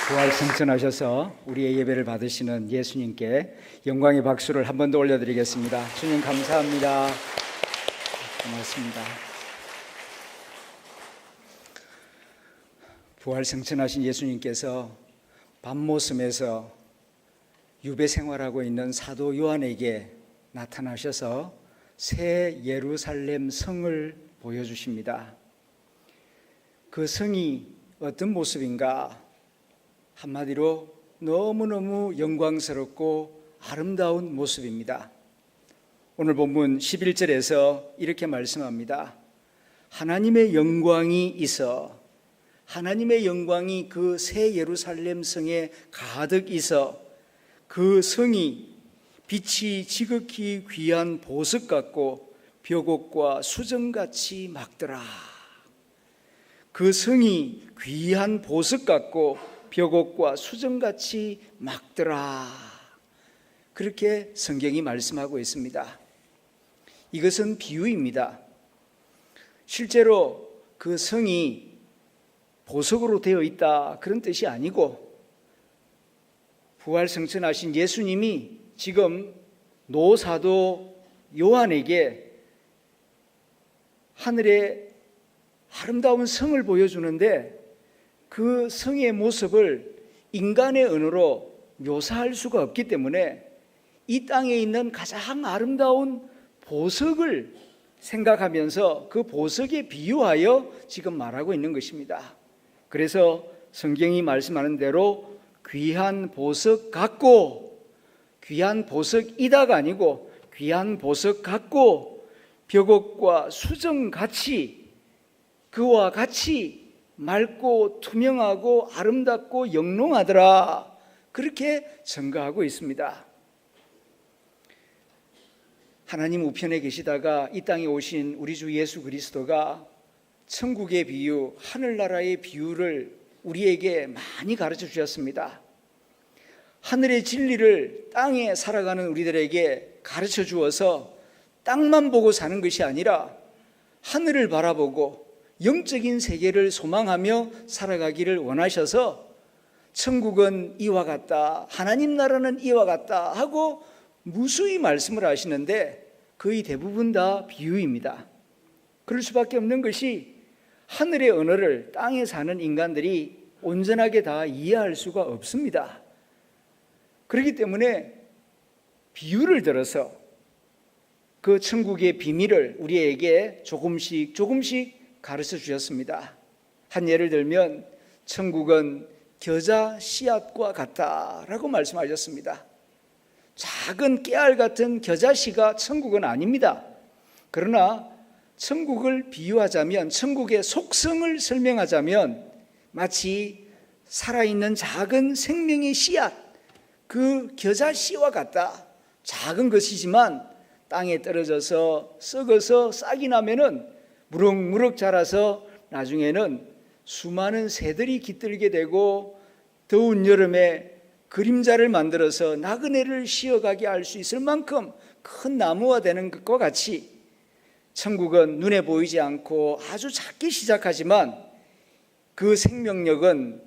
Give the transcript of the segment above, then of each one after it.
부활 승천하셔서 우리의 예배를 받으시는 예수님께 영광의 박수를 한 번 더 올려드리겠습니다. 주님 감사합니다. 고맙습니다. 부활 승천하신 예수님께서 밤모섬에서 유배 생활하고 있는 사도 요한에게 나타나셔서 새 예루살렘 성을 보여주십니다. 그 성이 어떤 모습인가? 한마디로 너무너무 영광스럽고 아름다운 모습입니다. 오늘 본문 11절에서 이렇게 말씀합니다. 하나님의 영광이 있어, 하나님의 영광이 그 새 예루살렘 성에 가득 있어 그 성이 빛이 지극히 귀한 보석 같고 벽옥과 수정같이 막더라. 그 성이 귀한 보석 같고 벽옥과 수정같이 막더라. 그렇게 성경이 말씀하고 있습니다. 이것은 비유입니다. 실제로 그 성이 보석으로 되어 있다 그런 뜻이 아니고, 부활 승천하신 예수님이 지금 노사도 요한에게 하늘의 아름다운 성을 보여주는데, 그 성의 모습을 인간의 언어로 묘사할 수가 없기 때문에 이 땅에 있는 가장 아름다운 보석을 생각하면서 그 보석에 비유하여 지금 말하고 있는 것입니다. 그래서 성경이 말씀하는 대로 귀한 보석 같고, 귀한 보석이다가 아니고 귀한 보석 같고 벽옥과 수정같이, 그와 같이 맑고 투명하고 아름답고 영롱하더라. 그렇게 증거하고 있습니다. 하나님 우편에 계시다가 이 땅에 오신 우리 주 예수 그리스도가 천국의 비유, 하늘나라의 비유를 우리에게 많이 가르쳐 주셨습니다. 하늘의 진리를 땅에 살아가는 우리들에게 가르쳐 주어서 땅만 보고 사는 것이 아니라 하늘을 바라보고 영적인 세계를 소망하며 살아가기를 원하셔서 천국은 이와 같다, 하나님 나라는 이와 같다 하고 무수히 말씀을 하시는데 거의 대부분 다 비유입니다. 그럴 수밖에 없는 것이 하늘의 언어를 땅에 사는 인간들이 온전하게 다 이해할 수가 없습니다. 그렇기 때문에 비유를 들어서 그 천국의 비밀을 우리에게 조금씩 가르쳐 주셨습니다. 한 예를 들면 천국은 겨자 씨앗과 같다라고 말씀하셨습니다. 작은 깨알 같은 겨자씨가 천국은 아닙니다. 그러나 천국을 비유하자면, 천국의 속성을 설명하자면 마치 살아있는 작은 생명의 씨앗, 그 겨자씨와 같다. 작은 것이지만 땅에 떨어져서 썩어서 싹이 나면은 무럭무럭 자라서 나중에는 수많은 새들이 깃들게 되고 더운 여름에 그림자를 만들어서 나그네를 쉬어가게 할 수 있을 만큼 큰 나무가 되는 것과 같이 천국은 눈에 보이지 않고 아주 작게 시작하지만 그 생명력은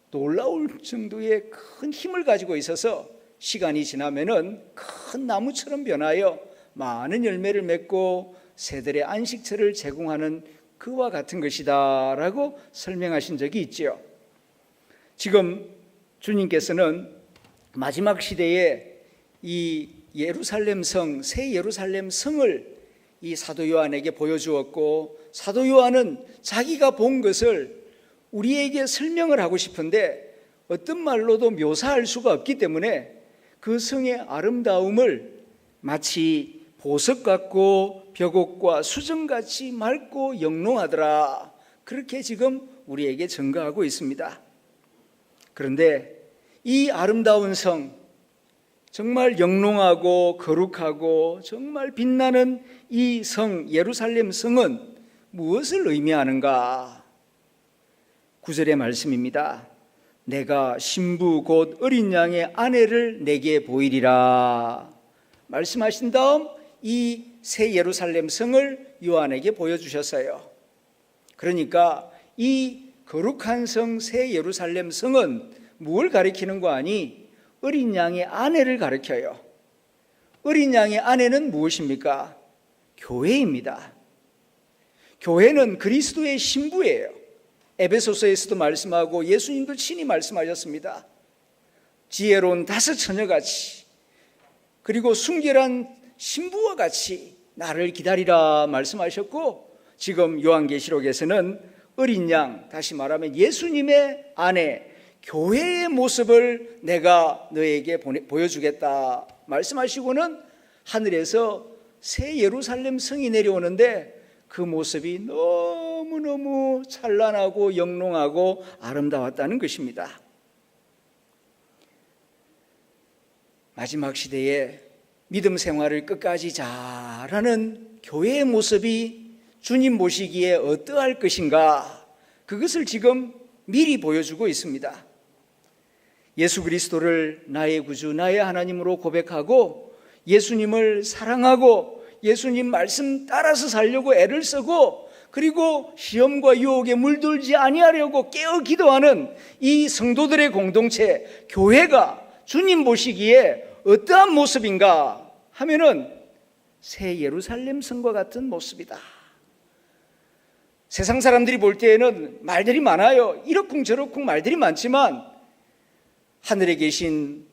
놀라울 정도의 큰 힘을 가지고 있어서 시간이 지나면은 큰 나무처럼 변하여 많은 열매를 맺고 새들의 안식처를 제공하는 그와 같은 것이다 라고 설명하신 적이 있죠. 지금 주님께서는 마지막 시대에 이 예루살렘 성, 새 예루살렘 성을 이 사도 요한에게 보여주었고, 사도 요한은 자기가 본 것을 우리에게 설명을 하고 싶은데 어떤 말로도 묘사할 수가 없기 때문에 그 성의 아름다움을 마치 보석 같고 벽옥과 수정같이 맑고 영롱하더라, 그렇게 지금 우리에게 증거하고 있습니다. 그런데 이 아름다운 성, 정말 영롱하고 거룩하고 정말 빛나는 이 성, 예루살렘 성은 무엇을 의미하는가? 9절의 말씀입니다. 내가 신부 곧 어린 양의 아내를 내게 보이리라 말씀하신 다음 이 새 예루살렘 성을 요한에게 보여주셨어요. 그러니까 이 거룩한 성 새 예루살렘 성은 뭘 가리키는 거 아니? 어린 양의 아내를 가리켜요. 어린 양의 아내는 무엇입니까? 교회입니다. 교회는 그리스도의 신부예요. 에베소서에서도 말씀하고 예수님도 친히 말씀하셨습니다. 지혜로운 다섯 처녀같이, 그리고 순결한 신부와 같이 나를 기다리라 말씀하셨고, 지금 요한계시록에서는 어린 양, 다시 말하면 예수님의 아내 교회의 모습을 내가 너에게 보여주겠다 말씀하시고는 하늘에서 새 예루살렘 성이 내려오는데 그 모습이 너무너무 찬란하고 영롱하고 아름다웠다는 것입니다. 마지막 시대에 믿음 생활을 끝까지 잘하는 교회의 모습이 주님 보시기에 어떠할 것인가, 그것을 지금 미리 보여주고 있습니다. 예수 그리스도를 나의 구주, 나의 하나님으로 고백하고 예수님을 사랑하고 예수님 말씀 따라서 살려고 애를 쓰고, 그리고 시험과 유혹에 물들지 아니하려고 깨어 기도하는 이 성도들의 공동체 교회가 주님 보시기에 어떠한 모습인가 하면은 새 예루살렘 성과 같은 모습이다. 세상 사람들이 볼 때에는 말들이 많아요. 이러쿵저러쿵 말들이 많지만 하늘에 계신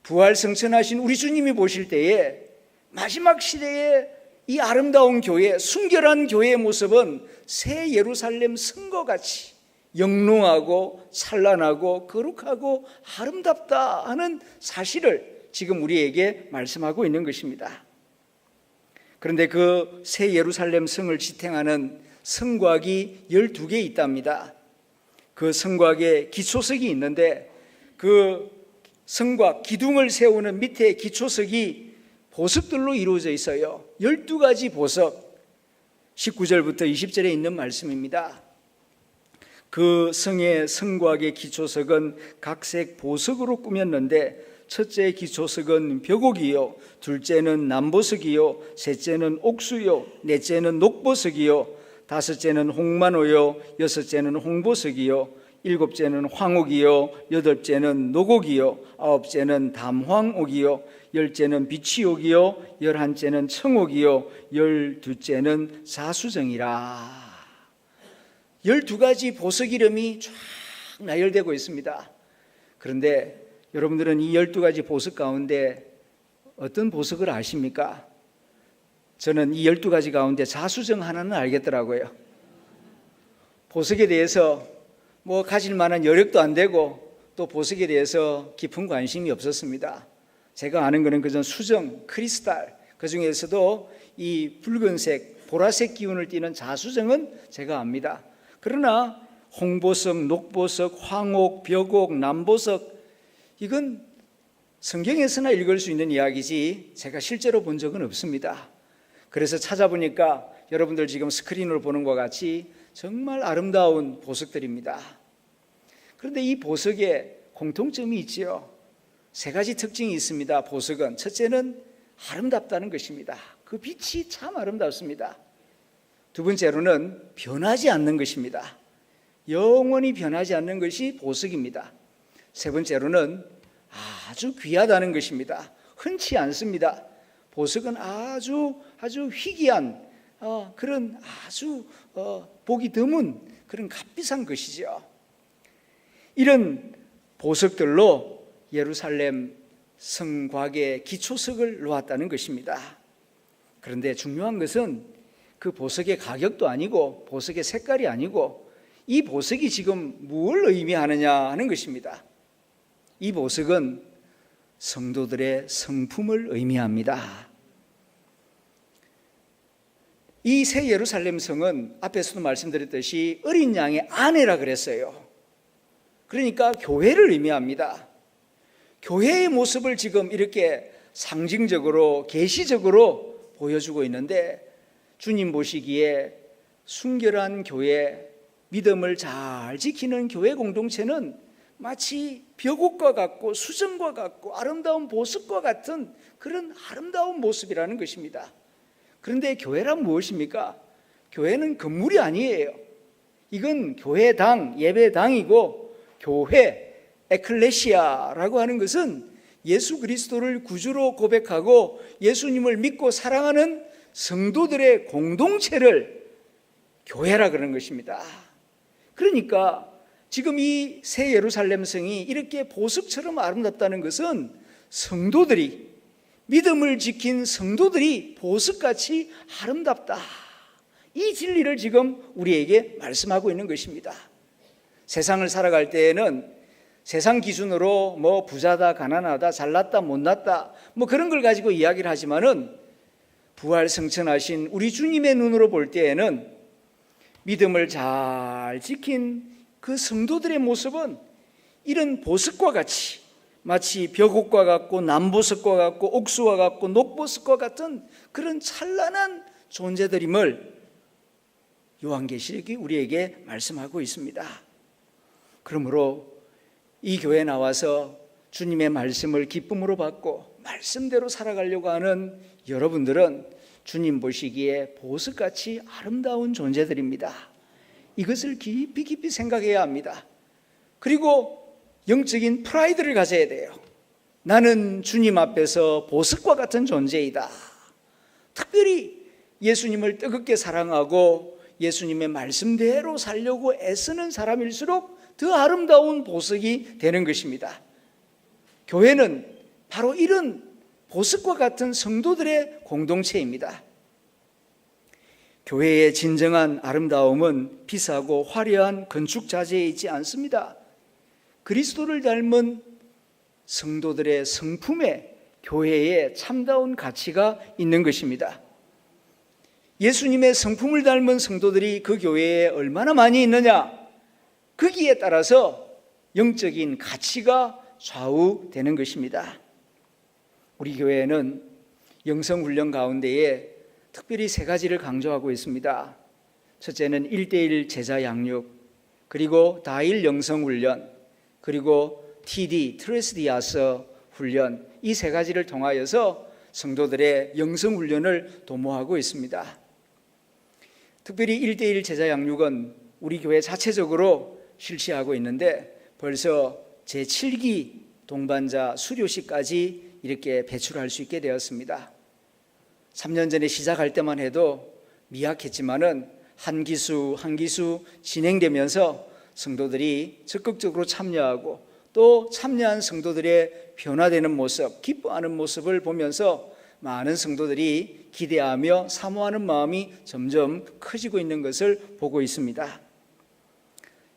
부활 승천하신 우리 주님이 보실 때에 마지막 시대에 이 아름다운 교회, 순결한 교회의 모습은 새 예루살렘 성과 같이 영롱하고 찬란하고 거룩하고 아름답다 하는 사실을 지금 우리에게 말씀하고 있는 것입니다. 그런데 그 새 예루살렘 성을 지탱하는 성곽이 12개 있답니다. 그 성곽에 기초석이 있는데 그 성곽 기둥을 세우는 밑에 기초석이 보석들로 이루어져 있어요. 12가지 보석, 19절부터 20절에 있는 말씀입니다. 그 성의 성곽의 기초석은 각색 보석으로 꾸몄는데 첫째 기초석은 벽옥이요, 둘째는 남보석이요, 셋째는 옥수요, 넷째는 녹보석이요, 다섯째는 홍만호요, 여섯째는 홍보석이요, 일곱째는 황옥이요, 여덟째는 녹옥이요, 아홉째는 담황옥이요, 열째는 비치옥이요, 열한째는 청옥이요, 열두째는 자수정이라. 12가지 보석 이름이 쫙 나열되고 있습니다. 그런데 여러분들은 이 12가지 보석 가운데 어떤 보석을 아십니까? 저는 이 12가지 가운데 자수정 하나는 알겠더라고요. 보석에 대해서 가질 만한 여력도 안 되고 또 보석에 대해서 깊은 관심이 없었습니다. 제가 아는 것은 그저 수정, 크리스탈, 그 중에서도 이 붉은색, 보라색 기운을 띠는 자수정은 제가 압니다. 그러나 홍보석, 녹보석, 황옥, 벽옥, 남보석, 이건 성경에서나 읽을 수 있는 이야기지 제가 실제로 본 적은 없습니다. 그래서 찾아보니까 여러분들 지금 스크린으로 보는 것과 같이 정말 아름다운 보석들입니다. 그런데 이 보석에 공통점이 있지요. 3가지 특징이 있습니다. 보석은 첫째는 아름답다는 것입니다. 그 빛이 참 아름답습니다. 두 번째로는 변하지 않는 것입니다. 영원히 변하지 않는 것이 보석입니다. 세 번째로는 아주 귀하다는 것입니다. 흔치 않습니다. 보석은 아주 희귀한 그런 아주 보기 드문 그런 값비싼 것이죠. 이런 보석들로 예루살렘 성곽의 기초석을 놓았다는 것입니다. 그런데 중요한 것은 그 보석의 가격도 아니고 보석의 색깔이 아니고 이 보석이 지금 무엇을 의미하느냐 하는 것입니다. 이 보석은 성도들의 성품을 의미합니다. 이 새 예루살렘 성은 앞에서도 말씀드렸듯이 어린 양의 아내라 그랬어요. 그러니까 교회를 의미합니다. 교회의 모습을 지금 이렇게 상징적으로 계시적으로 보여주고 있는데, 주님 보시기에 순결한 교회, 믿음을 잘 지키는 교회 공동체는 마치 벽옥과 같고 수정과 같고 아름다운 보석과 같은 그런 아름다운 모습이라는 것입니다. 그런데 교회란 무엇입니까? 교회는 건물이 아니에요. 이건 교회당, 예배당이고 교회, 에클레시아라고 하는 것은 예수 그리스도를 구주로 고백하고 예수님을 믿고 사랑하는 성도들의 공동체를 교회라 그러는 것입니다. 그러니까 지금 이 새 예루살렘 성이 이렇게 보석처럼 아름답다는 것은 성도들이, 믿음을 지킨 성도들이 보석같이 아름답다, 이 진리를 지금 우리에게 말씀하고 있는 것입니다. 세상을 살아갈 때에는 세상 기준으로 뭐 부자다, 가난하다, 잘났다, 못났다, 뭐 그런 걸 가지고 이야기를 하지만은 부활 승천하신 우리 주님의 눈으로 볼 때에는 믿음을 잘 지킨 그 성도들의 모습은 이런 보석과 같이, 마치 벽옥과 같고 남보석과 같고 옥수와 같고 녹보석과 같은 그런 찬란한 존재들임을 요한계시록이 우리에게 말씀하고 있습니다. 그러므로 이 교회에 나와서 주님의 말씀을 기쁨으로 받고 말씀대로 살아가려고 하는 여러분들은 주님 보시기에 보석같이 아름다운 존재들입니다. 이것을 깊이 깊이 생각해야 합니다. 그리고 영적인 프라이드를 가져야 돼요. 나는 주님 앞에서 보석과 같은 존재이다. 특별히 예수님을 뜨겁게 사랑하고 예수님의 말씀대로 살려고 애쓰는 사람일수록 더 아름다운 보석이 되는 것입니다. 교회는 바로 이런 보석과 같은 성도들의 공동체입니다. 교회의 진정한 아름다움은 비싸고 화려한 건축 자재에 있지 않습니다. 그리스도를 닮은 성도들의 성품에 교회에 참다운 가치가 있는 것입니다. 예수님의 성품을 닮은 성도들이 그 교회에 얼마나 많이 있느냐, 거기에 따라서 영적인 가치가 좌우되는 것입니다. 우리 교회는 영성훈련 가운데에 특별히 세 가지를 강조하고 있습니다. 첫째는 1:1 제자 양육, 그리고 다일 영성훈련, 그리고 TD, 트레스디아서 훈련, 이 세 가지를 통하여서 성도들의 영성훈련을 도모하고 있습니다. 특별히 1:1 제자 양육은 우리 교회 자체적으로 실시하고 있는데 벌써 제7기 동반자 수료식까지 이렇게 배출할 수 있게 되었습니다. 3년 전에 시작할 때만 해도 미약했지만은 한 기수 진행되면서 성도들이 적극적으로 참여하고 또 참여한 성도들의 변화되는 모습, 기뻐하는 모습을 보면서 많은 성도들이 기대하며 사모하는 마음이 점점 커지고 있는 것을 보고 있습니다.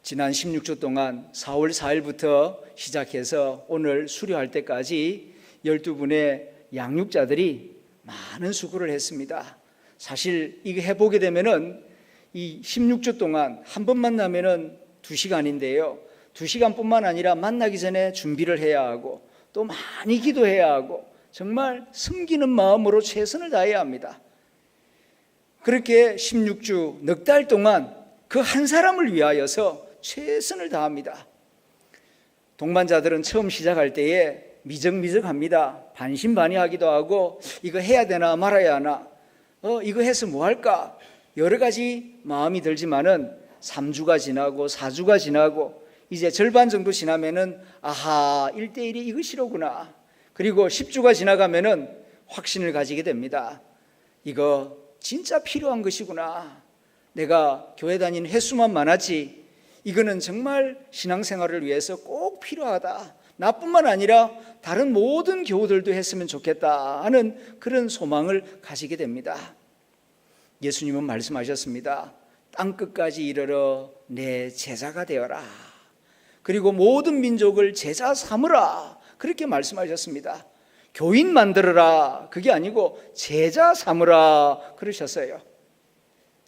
지난 16주 동안 4월 4일부터 시작해서 오늘 수료할 때까지 12분의 양육자들이 많은 수고를 했습니다. 사실 이거 해보게 되면은 이 16주 동안 한 번 만나면은 2시간인데요. 2시간뿐만 아니라 만나기 전에 준비를 해야 하고 또 많이 기도해야 하고 정말 섬기는 마음으로 최선을 다해야 합니다. 그렇게 16주 넉 달 동안 그 한 사람을 위하여서 최선을 다합니다. 동반자들은 처음 시작할 때에 미적미적합니다. 반신반의하기도 하고 이거 해야 되나 말아야 하나, 이거 해서 뭐 할까, 여러 가지 마음이 들지만은 3주가 지나고 4주가 지나고 이제 절반 정도 지나면은 아하, 1:1이 이것이로구나. 그리고 10주가 지나가면은 확신을 가지게 됩니다. 이거 진짜 필요한 것이구나. 내가 교회 다니는 횟수만 많았지 이거는 정말 신앙생활을 위해서 꼭 필요하다. 나뿐만 아니라 다른 모든 교우들도 했으면 좋겠다 하는 그런 소망을 가지게 됩니다. 예수님은 말씀하셨습니다. 땅끝까지 이르러 내 제자가 되어라. 그리고 모든 민족을 제자 삼으라. 그렇게 말씀하셨습니다. 교인 만들어라. 그게 아니고 제자 삼으라 그러셨어요.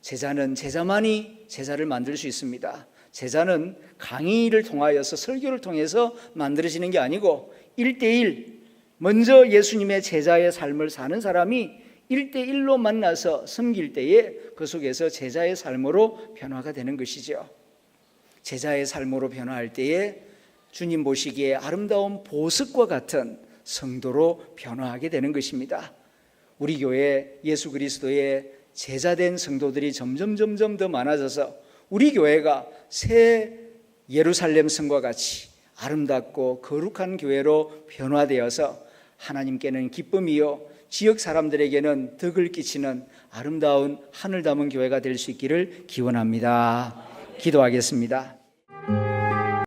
제자는 제자만이 제자를 만들 수 있습니다. 제자는 강의를 통하여서 설교를 통해서 만들어지는 게 아니고 1:1 먼저 예수님의 제자의 삶을 사는 사람이 1:1로 만나서 섬길 때에 그 속에서 제자의 삶으로 변화가 되는 것이죠. 제자의 삶으로 변화할 때에 주님 보시기에 아름다운 보석과 같은 성도로 변화하게 되는 것입니다. 우리 교회 예수 그리스도의 제자된 성도들이 점점 더 많아져서 우리 교회가 새 예루살렘 성과 같이 아름답고 거룩한 교회로 변화되어서 하나님께는 기쁨이요 지역 사람들에게는 덕을 끼치는 아름다운 하늘 담은 교회가 될 수 있기를 기원합니다. 기도하겠습니다.